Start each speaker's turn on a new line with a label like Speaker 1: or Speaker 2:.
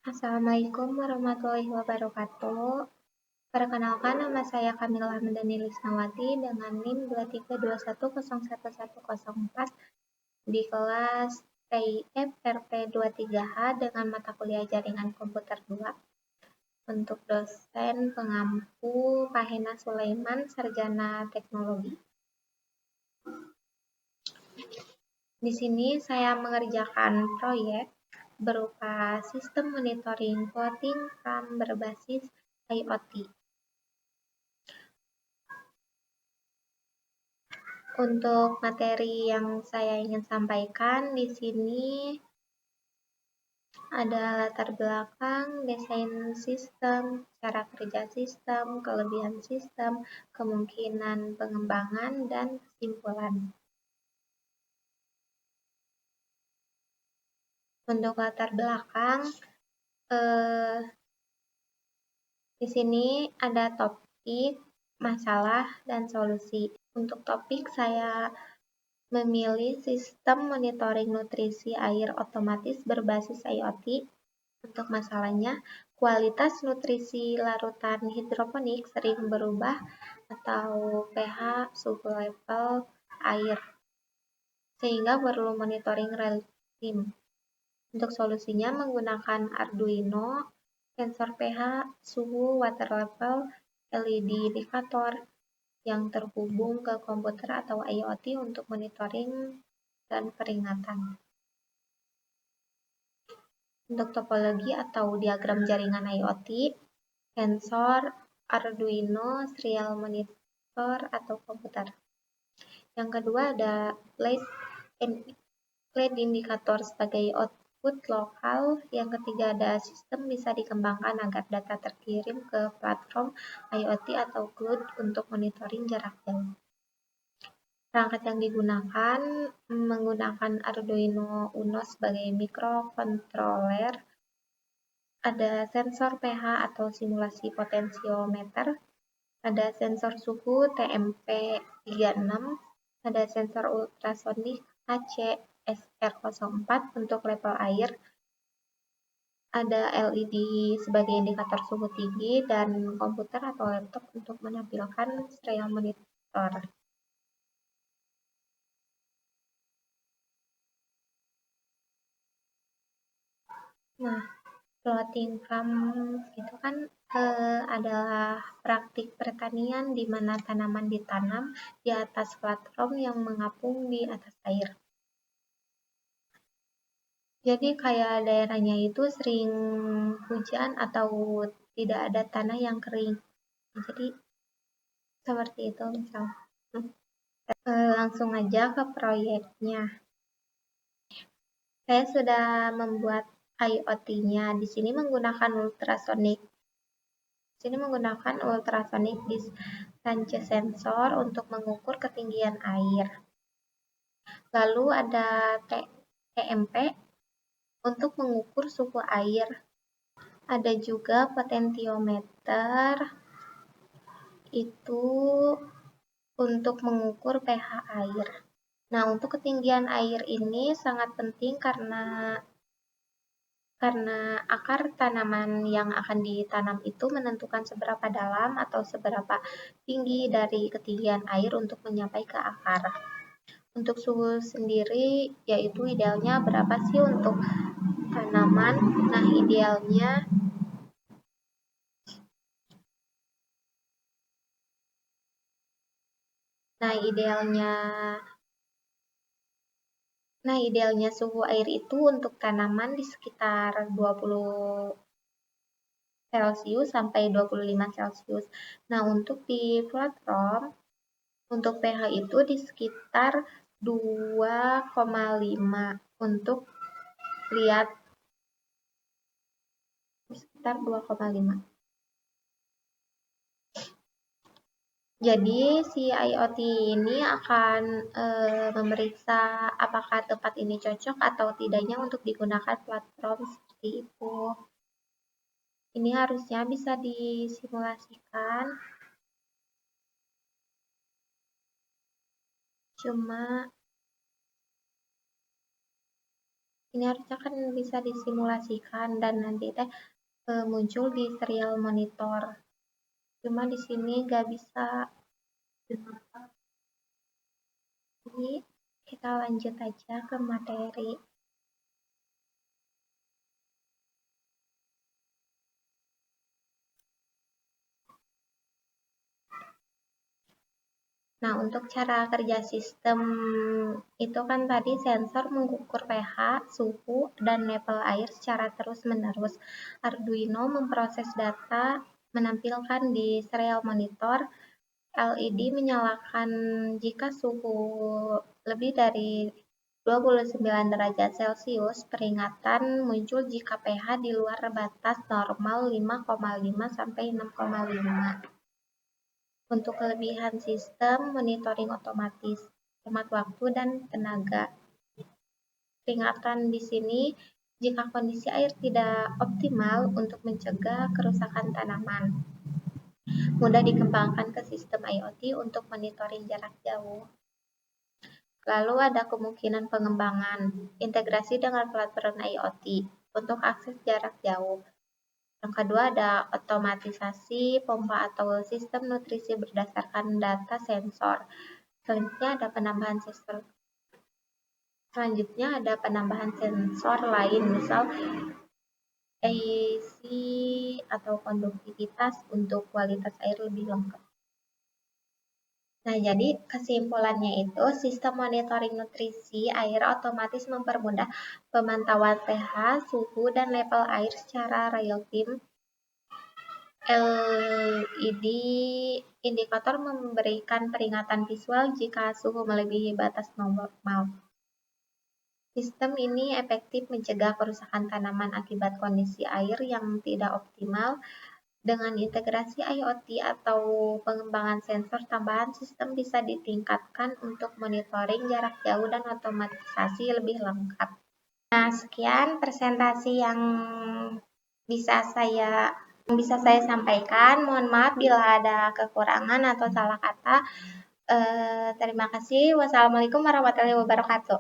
Speaker 1: Assalamualaikum warahmatullahi wabarakatuh. Perkenalkan, nama saya Kamila Hamdani Lisnawati dengan NIM 2321011104 di kelas TIF RP23H dengan mata kuliah Jaringan Komputer 2. Untuk dosen pengampu Pak Hena Sulaiman, Sarjana Teknologi. Di sini saya mengerjakan proyek berupa sistem monitoring floating farm berbasis IoT. Untuk materi yang saya ingin sampaikan di sini ada latar belakang, desain sistem, cara kerja sistem, kelebihan sistem, kemungkinan pengembangan, dan kesimpulan. Untuk latar belakang, di sini ada topik, masalah, dan solusi. Untuk topik saya memilih sistem monitoring nutrisi air otomatis berbasis IoT. Untuk masalahnya, kualitas nutrisi larutan hidroponik sering berubah atau pH, suhu level air, sehingga perlu monitoring real time. Untuk solusinya menggunakan Arduino, sensor pH, suhu, water level, LED indikator yang terhubung ke komputer atau IoT untuk monitoring dan peringatan. Untuk topologi atau diagram jaringan IoT, sensor, Arduino, serial monitor, atau komputer. Yang kedua ada LED indikator sebagai output lokal. Yang ketiga ada sistem bisa dikembangkan agar data terkirim ke platform IoT atau cloud untuk monitoring jarak jauh. Perangkat yang digunakan menggunakan Arduino Uno sebagai microcontroller. Ada sensor pH atau simulasi potensiometer. Ada sensor suhu TMP36. Ada sensor ultrasonik HCSR04 untuk level air. Ada LED sebagai indikator suhu tinggi dan komputer atau laptop untuk menampilkan serial monitor. Nah, floating farm itu kan adalah praktik pertanian di mana tanaman ditanam di atas platform yang mengapung di atas air. Jadi kayak daerahnya itu sering hujan atau tidak ada tanah yang kering. Jadi seperti itu misal. Langsung aja ke proyeknya. Saya sudah membuat IoT-nya. Di sini menggunakan ultrasonic distance sensor untuk mengukur ketinggian air. Lalu ada TMP untuk mengukur suhu air. Ada juga potentiometer itu untuk mengukur pH air. Nah, untuk ketinggian air ini sangat penting karena akar tanaman yang akan ditanam itu menentukan seberapa dalam atau seberapa tinggi dari ketinggian air untuk menyampai ke akar. Untuk suhu sendiri, yaitu idealnya berapa sih untuk tanaman? Nah, idealnya suhu air itu untuk tanaman di sekitar 20 Celcius sampai 25 Celcius. Nah, untuk di platform, untuk pH itu di sekitar 2,5 untuk lihat sekitar 2,5. Jadi si IoT ini akan memeriksa apakah tempat ini cocok atau tidaknya untuk digunakan platform seperti itu. Ini harusnya bisa disimulasikan. Cuma Ini harusnya kan bisa disimulasikan dan nanti teh muncul di serial monitor. Cuma di sini nggak bisa. Jadi kita lanjut aja ke materi. Nah, untuk cara kerja sistem itu kan tadi sensor mengukur pH, suhu, dan level air secara terus-menerus. Arduino memproses data, menampilkan di serial monitor. LED menyalakan jika suhu lebih dari 29 derajat Celcius, peringatan muncul jika pH di luar batas normal 5,5 sampai 6,5. Untuk kelebihan sistem monitoring otomatis, hemat waktu dan tenaga. Peringatan di sini jika kondisi air tidak optimal untuk mencegah kerusakan tanaman. Mudah dikembangkan ke sistem IoT untuk monitoring jarak jauh. Lalu ada kemungkinan pengembangan, integrasi dengan platform IoT untuk akses jarak jauh. Yang kedua ada otomatisasi pompa atau sistem nutrisi berdasarkan data sensor. Selanjutnya ada penambahan sensor lain, misal AC atau konduktivitas untuk kualitas air lebih lengkap. Nah, jadi kesimpulannya itu sistem monitoring nutrisi air otomatis mempermudah pemantauan pH, suhu, dan level air secara real time. LED indikator memberikan peringatan visual jika suhu melebihi batas normal. Sistem ini efektif mencegah kerusakan tanaman akibat kondisi air yang tidak optimal. Dengan integrasi IoT atau pengembangan sensor tambahan, sistem bisa ditingkatkan untuk monitoring jarak jauh dan otomatisasi lebih lengkap. Nah, sekian presentasi yang bisa saya sampaikan. Mohon maaf bila ada kekurangan atau salah kata. Terima kasih. Wassalamualaikum warahmatullahi wabarakatuh.